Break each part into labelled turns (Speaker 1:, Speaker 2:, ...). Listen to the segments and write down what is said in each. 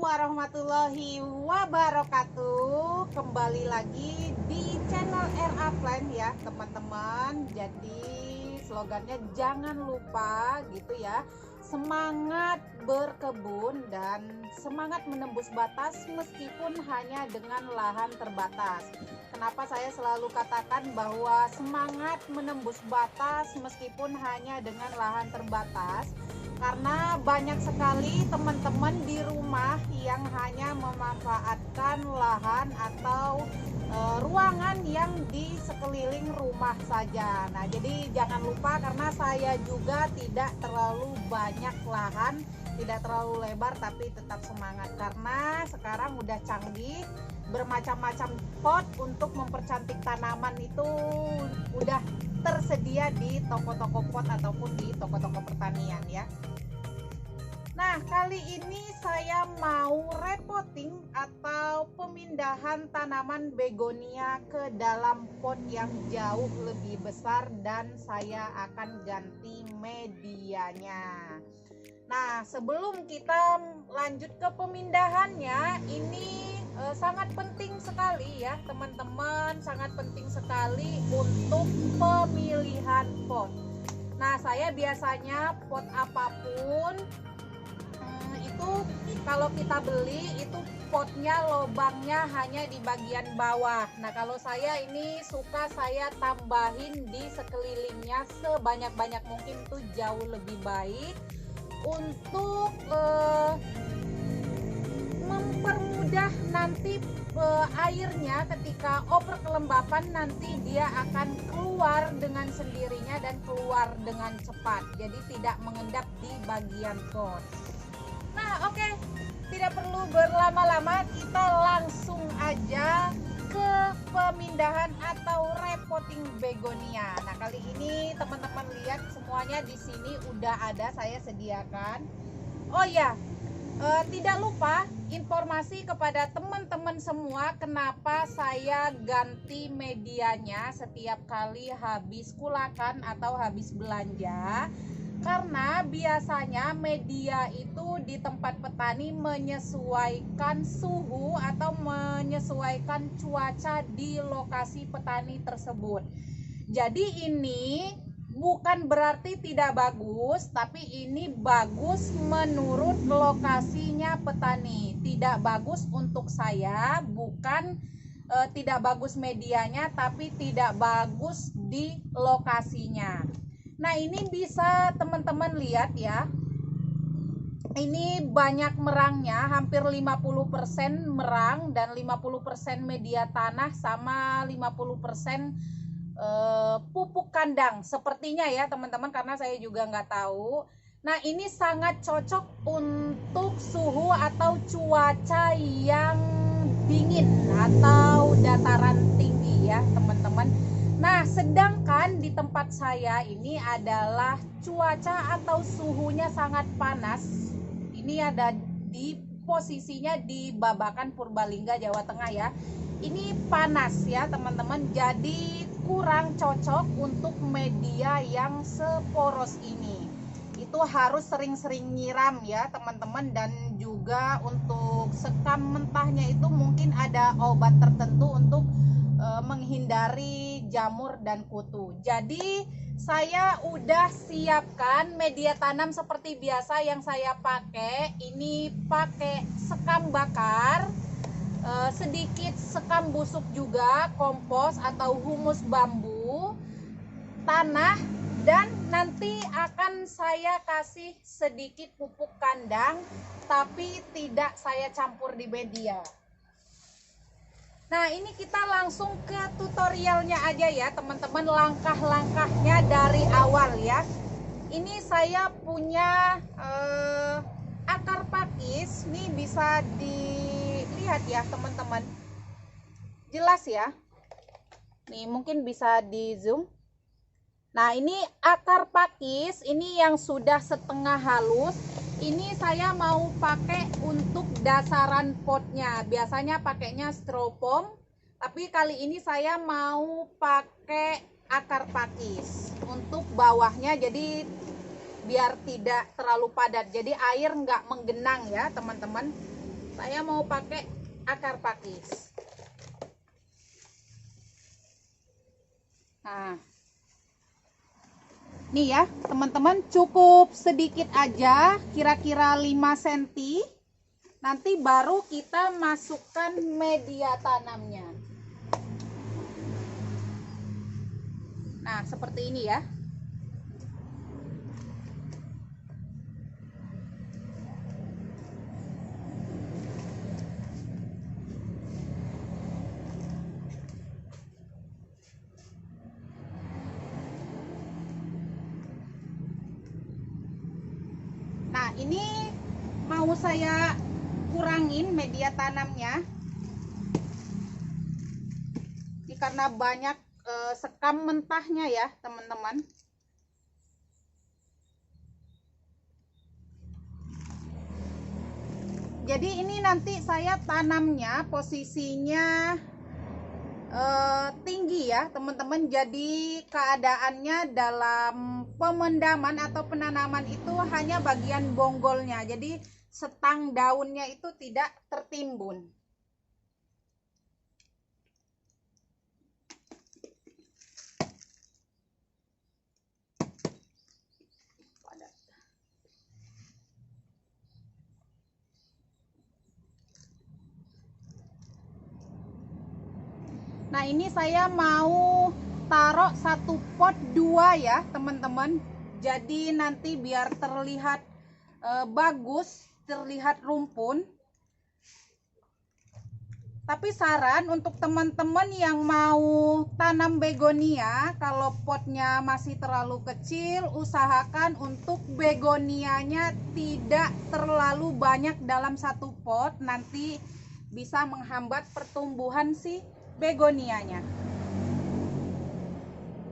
Speaker 1: warahmatullahi wabarakatuh. Kembali lagi di channel RA Plan ya teman-teman. Jadi slogannya jangan lupa gitu ya, semangat berkebun dan semangat menembus batas meskipun hanya dengan lahan terbatas. Kenapa saya selalu katakan bahwa semangat menembus batas meskipun hanya dengan lahan terbatas? Karena banyak sekali teman-teman di rumah yang hanya memanfaatkan lahan atau ruangan yang di sekeliling rumah saja. Nah, jadi jangan lupa, karena saya juga tidak terlalu banyak lahan, tidak terlalu lebar, tapi tetap semangat karena sekarang udah canggih, bermacam-macam pot untuk mempercantik tanaman itu udah tersedia di toko-toko pot ataupun di toko-toko pertanian ya. Nah, kali ini saya mau repotting atau pemindahan tanaman begonia ke dalam pot yang jauh lebih besar dan saya akan ganti medianya. Nah, sebelum kita lanjut ke pemindahannya, ini sangat penting sekali ya teman-teman, sangat penting sekali untuk pemilihan pot. Nah, saya biasanya pot apapun itu kalau kita beli itu potnya lubangnya hanya di bagian bawah. Nah, kalau saya ini suka saya tambahin di sekelilingnya sebanyak-banyak mungkin, itu jauh lebih baik untuk mempermudah nanti airnya ketika over kelembapan nanti dia akan keluar dengan sendirinya dan keluar dengan cepat, jadi tidak mengendap di bagian pot. Nah, oke, tidak perlu berlama-lama, kita langsung aja ke pemindahan atau repotting begonia. Nah, kali ini teman-teman lihat semuanya di sini udah ada saya sediakan. Oh ya, tidak lupa informasi kepada teman-teman semua kenapa saya ganti medianya setiap kali habis kulakan atau habis belanja. Karena biasanya media itu di tempat petani menyesuaikan suhu atau menyesuaikan cuaca di lokasi petani tersebut. Jadi ini bukan berarti tidak bagus, tapi ini bagus menurut lokasinya petani. Tidak bagus untuk saya, bukan tidak bagus medianya, tapi tidak bagus di lokasinya. Nah, ini bisa teman-teman lihat ya. Ini banyak merangnya, hampir 50% merang dan 50% media tanah sama 50% pupuk kandang. Sepertinya ya teman-teman, karena saya juga nggak tahu. Nah, ini sangat cocok untuk suhu atau cuaca yang dingin atau dataran tinggi ya teman-teman. Nah, sedangkan di tempat saya ini adalah cuaca atau suhunya sangat panas. Ini ada di posisinya di Babakan, Purbalingga, Jawa Tengah ya. Ini panas ya teman-teman, jadi kurang cocok untuk media yang seporos ini. Itu harus sering-sering nyiram ya teman-teman, dan juga untuk sekam mentahnya itu mungkin ada obat tertentu untuk menghindari jamur dan kutu. Jadi saya udah siapkan media tanam seperti biasa yang saya pakai. Ini pakai sekam bakar, sedikit sekam busuk juga, kompos atau humus bambu, tanah, dan nanti akan saya kasih sedikit pupuk kandang, tapi tidak saya campur di media. Nah, ini kita langsung ke tutorialnya aja ya teman-teman, langkah-langkahnya dari awal ya. Ini saya punya akar pakis, nih bisa dilihat ya teman-teman, jelas ya. Nih mungkin bisa di zoom. Nah, ini akar pakis, ini yang sudah setengah halus. Ini saya mau pakai untuk dasaran potnya. Biasanya pakainya styrofoam, tapi kali ini saya mau pakai akar pakis untuk bawahnya, jadi biar tidak terlalu padat, jadi air nggak menggenang ya teman-teman. Saya mau pakai akar pakis. Nah, nih ya teman-teman, cukup sedikit aja, kira-kira 5 cm. Nanti baru kita masukkan media tanamnya. Nah, seperti ini ya. Nah, ini mau saya kurangin media tanamnya. Ini karena banyak sekam mentahnya ya, teman-teman. Jadi ini nanti saya tanamnya posisinya tinggi ya teman-teman. Jadi keadaannya dalam pemendaman atau penanaman itu hanya bagian bonggolnya, jadi setang daunnya itu tidak tertimbun. Nah, ini saya mau taruh satu pot 2 ya teman-teman. Jadi nanti biar terlihat bagus, terlihat rumpun. Tapi saran untuk teman-teman yang mau tanam begonia, kalau potnya masih terlalu kecil, usahakan untuk begonianya tidak terlalu banyak dalam satu pot, nanti bisa menghambat pertumbuhan si begonianya.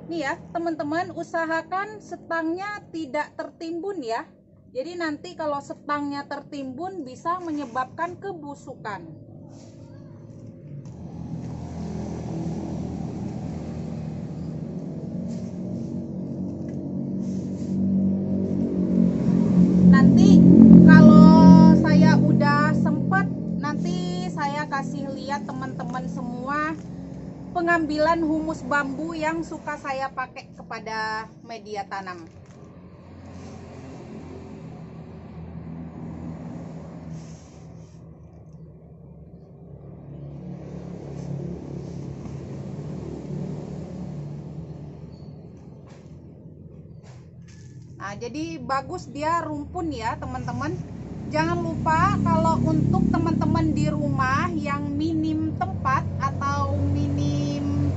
Speaker 1: Nih ya teman-teman, usahakan setangnya tidak tertimbun ya. Jadi nanti kalau setangnya tertimbun bisa menyebabkan kebusukan. Nanti kalau saya udah sempat, nanti saya kasih lihat teman-teman semua pengambilan humus bambu yang suka saya pakai kepada media tanam. Nah, jadi bagus dia rumpun ya teman-teman. Jangan lupa kalau untuk teman-teman di rumah yang minim tempat atau minim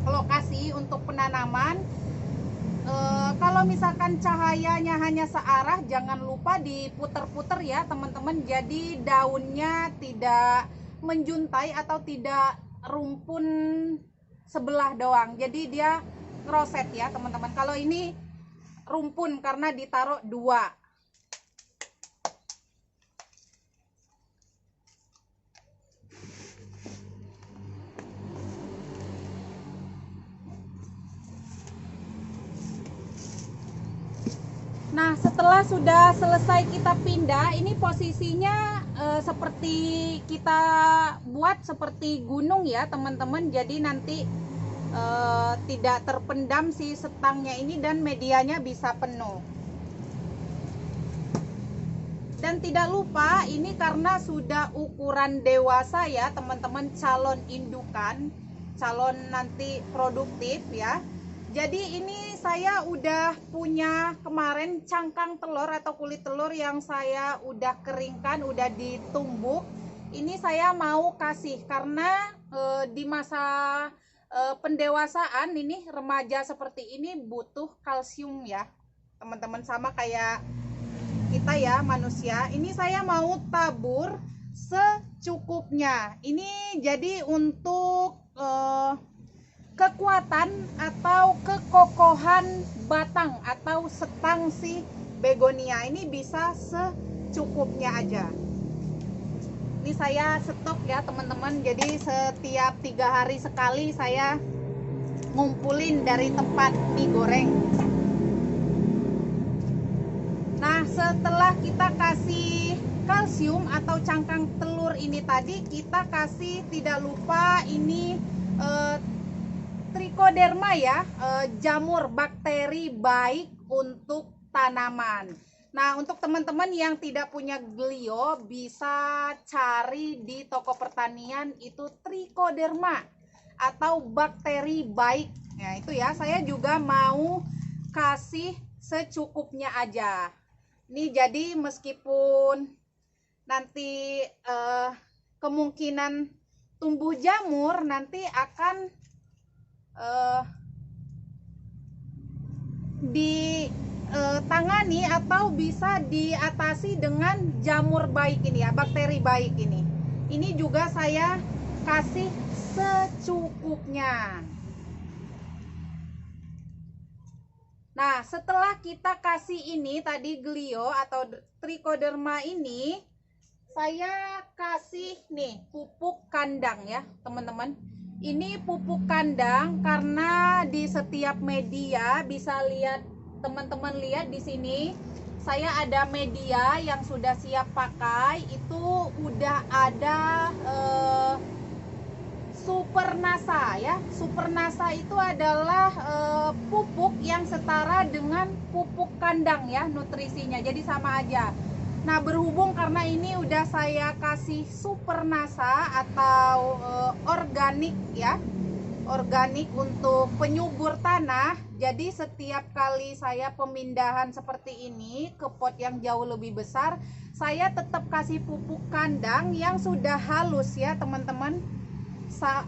Speaker 1: lokasi untuk penanaman, kalau misalkan cahayanya hanya searah, jangan lupa diputer-puter ya teman-teman. Jadi daunnya tidak menjuntai atau tidak rumpun sebelah doang. Jadi dia ngeroset ya teman-teman. Kalau ini rumpun karena ditaruh 2. Nah, setelah sudah selesai kita pindah, ini posisinya seperti kita buat seperti gunung ya teman-teman. Jadi nanti tidak terpendam si setangnya ini dan medianya bisa penuh. Dan tidak lupa, ini karena sudah ukuran dewasa ya teman-teman, calon indukan, calon nanti produktif ya. Jadi ini saya udah punya kemarin cangkang telur atau kulit telur yang saya udah keringkan, udah ditumbuk. Ini saya mau kasih karena di masa pendewasaan ini, remaja seperti ini butuh kalsium ya teman-teman, sama kayak kita ya manusia. Ini saya mau tabur secukupnya. Ini jadi untuk kekuatan atau kekokohan batang atau setang si begonia ini bisa secukupnya aja. Ini saya stok ya teman-teman, jadi setiap 3 hari sekali saya ngumpulin dari tempat mie goreng. Nah, setelah kita kasih kalsium atau cangkang telur ini tadi kita kasih tidak lupa ini trichoderma ya, jamur bakteri baik untuk tanaman. Nah, untuk teman-teman yang tidak punya Glio bisa cari di toko pertanian itu trichoderma atau bakteri baik. Nah, itu ya, saya juga mau kasih secukupnya aja. Ini jadi meskipun nanti kemungkinan tumbuh jamur nanti akan ditangani atau bisa diatasi dengan jamur baik ini ya, bakteri baik ini. Ini juga saya kasih secukupnya. Nah, setelah kita kasih ini tadi Glio atau trichoderma ini, saya kasih nih pupuk kandang ya, teman-teman. Ini pupuk kandang karena di setiap media bisa lihat, teman-teman lihat di sini saya ada media yang sudah siap pakai, itu udah ada Super Nasa ya. Super Nasa itu adalah pupuk yang setara dengan pupuk kandang ya, nutrisinya. Jadi sama aja. Nah, berhubung karena ini udah saya kasih Super Nasa atau organik ya, organik untuk penyubur tanah. Jadi setiap kali saya pemindahan seperti ini ke pot yang jauh lebih besar, saya tetap kasih pupuk kandang yang sudah halus ya teman-teman.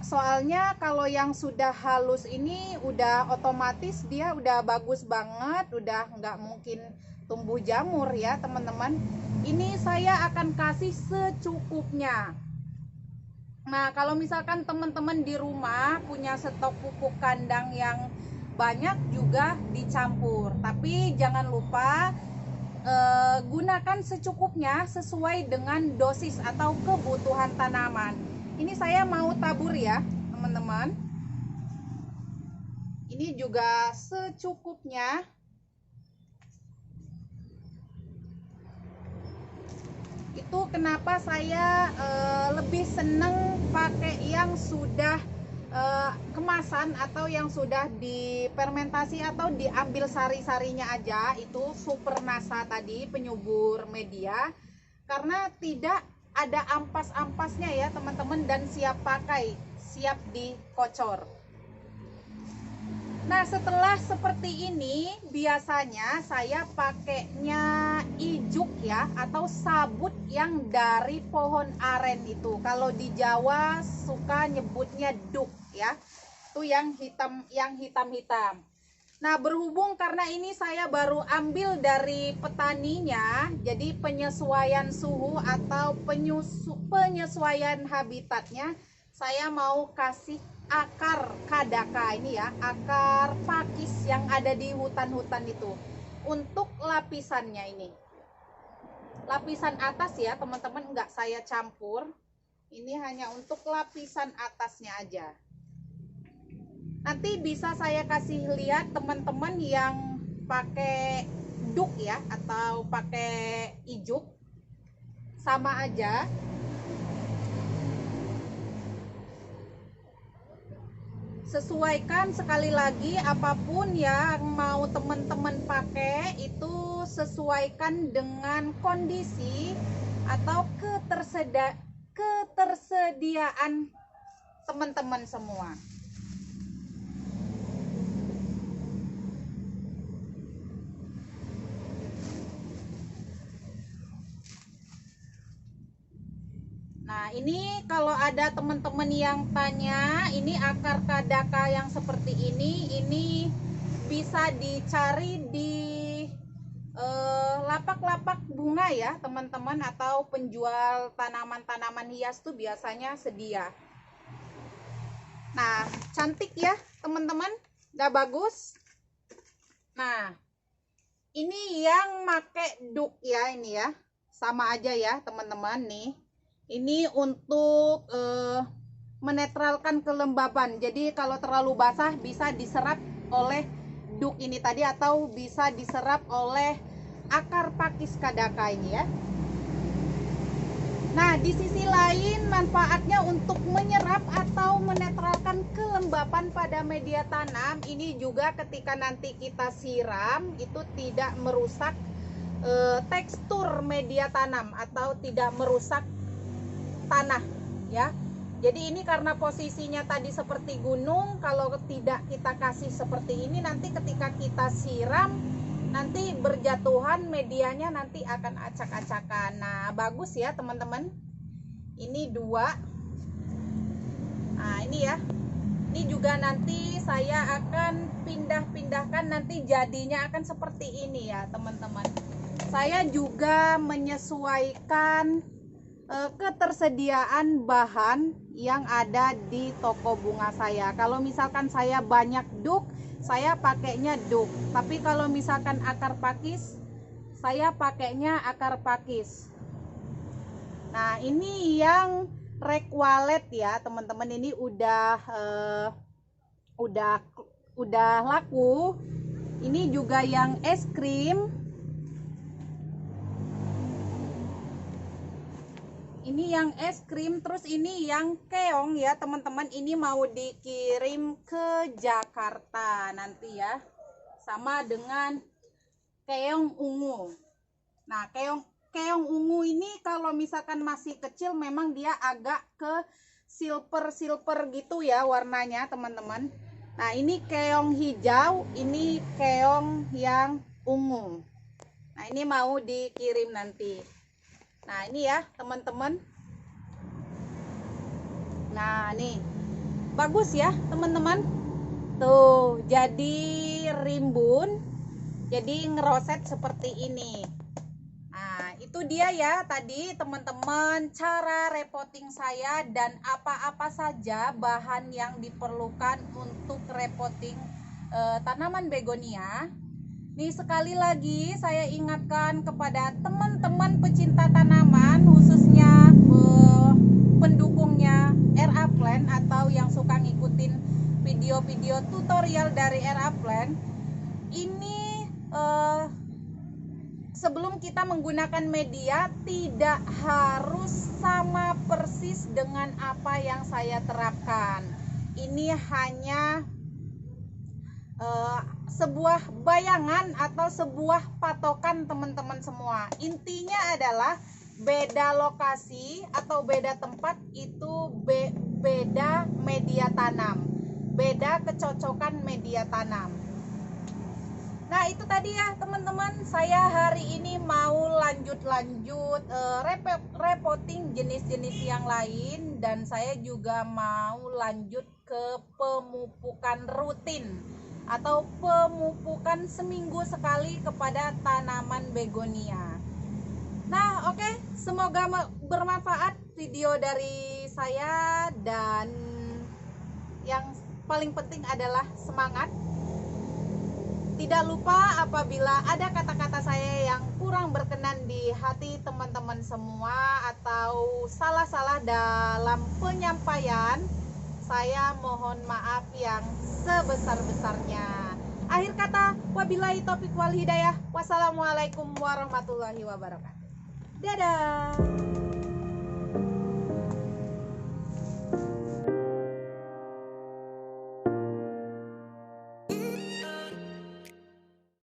Speaker 1: Soalnya kalau yang sudah halus ini udah otomatis dia udah bagus banget, udah nggak mungkin tumbuh jamur ya teman-teman. Ini saya akan kasih secukupnya. Nah, kalau misalkan teman-teman di rumah punya stok pupuk kandang yang banyak juga dicampur, tapi jangan lupa gunakan secukupnya sesuai dengan dosis atau kebutuhan tanaman. Ini saya mau tabur ya teman-teman. Ini juga secukupnya. Itu kenapa saya lebih seneng pakai yang sudah kemasan atau yang sudah difermentasi atau diambil sari-sarinya aja, itu Super Nasa tadi penyubur media, karena tidak ada ampas-ampasnya ya teman-teman dan siap pakai, siap dikocor. Nah, setelah seperti ini biasanya saya pakainya ijuk ya atau sabut yang dari pohon aren itu. Kalau di Jawa suka nyebutnya duk ya. Itu yang hitam-hitam. Nah, berhubung karena ini saya baru ambil dari petaninya, jadi penyesuaian suhu atau penyesuaian habitatnya, saya mau kasih akar kadaka ini ya, akar pakis yang ada di hutan-hutan itu. Untuk lapisannya ini, lapisan atas ya teman-teman, nggak saya campur. Ini hanya untuk lapisan atasnya aja. Nanti bisa saya kasih lihat teman-teman yang pakai duk ya atau pakai ijuk, sama aja. Sesuaikan sekali lagi, apapun yang mau teman-teman pakai itu sesuaikan dengan kondisi atau ketersediaan teman-teman semua. Nah, ini kalau ada teman-teman yang tanya, ini akar kadaka yang seperti ini bisa dicari di lapak-lapak bunga ya teman-teman, atau penjual tanaman-tanaman hias tuh biasanya sedia. Nah, cantik ya teman-teman, udah bagus. Nah, ini yang make duk ya, ini ya sama aja ya teman-teman nih. Ini untuk menetralkan kelembaban. Jadi kalau terlalu basah bisa diserap oleh duk ini tadi, atau bisa diserap oleh akar pakis kadaka ini ya. Nah, di sisi lain manfaatnya untuk menyerap atau menetralkan kelembapan pada media tanam. Ini juga ketika nanti kita siram itu tidak merusak tekstur media tanam atau tidak merusak tanah ya. Jadi ini karena posisinya tadi seperti gunung, kalau tidak kita kasih seperti ini nanti ketika kita siram nanti berjatuhan medianya nanti akan acak-acakan. Nah, bagus ya teman-teman. Ini 2. Nah, ini ya. Ini juga nanti saya akan pindah-pindahkan, nanti jadinya akan seperti ini ya teman-teman. Saya juga menyesuaikan ketersediaan bahan yang ada di toko bunga saya. Kalau misalkan saya banyak duk, saya pakainya duk. Tapi kalau misalkan akar pakis, saya pakainya akar pakis. Nah, ini yang Rekwalet ya teman-teman. Ini udah laku. Ini juga yang es krim. Ini yang es krim, terus ini yang keong ya teman-teman. Ini mau dikirim ke Jakarta nanti ya, sama dengan keong ungu. Nah, keong ungu ini kalau misalkan masih kecil memang dia agak ke silver gitu ya warnanya teman-teman. Nah, ini keong hijau, ini keong yang ungu. Nah, ini mau dikirim nanti. Nah, ini ya teman-teman. Nah, nih bagus ya teman-teman. Tuh jadi rimbun, jadi ngeroset seperti ini. Nah, itu dia ya tadi teman-teman cara repotting saya dan apa-apa saja bahan yang diperlukan untuk repotting tanaman begonia. Nih, sekali lagi saya ingatkan kepada teman-teman pecinta tanaman, khususnya pendukungnya RA Plant atau yang suka ngikutin video-video tutorial dari RA Plant. Ini sebelum kita menggunakan media tidak harus sama persis dengan apa yang saya terapkan. Ini hanya sebuah bayangan atau sebuah patokan teman-teman semua. Intinya adalah beda lokasi atau beda tempat itu beda media tanam, beda kecocokan media tanam. Nah, itu tadi ya teman-teman, saya hari ini mau lanjut repotting jenis-jenis yang lain, dan saya juga mau lanjut ke pemupukan rutin atau pemupukan seminggu sekali kepada tanaman begonia. Nah, oke, semoga bermanfaat video dari saya, dan yang paling penting adalah semangat. Tidak lupa apabila ada kata-kata saya yang kurang berkenan di hati teman-teman semua atau salah-salah dalam penyampaian, saya mohon maaf yang sebesar-besarnya. Akhir kata, wabillahi taufiq wal hidayah. Wassalamualaikum warahmatullahi wabarakatuh. Dadah.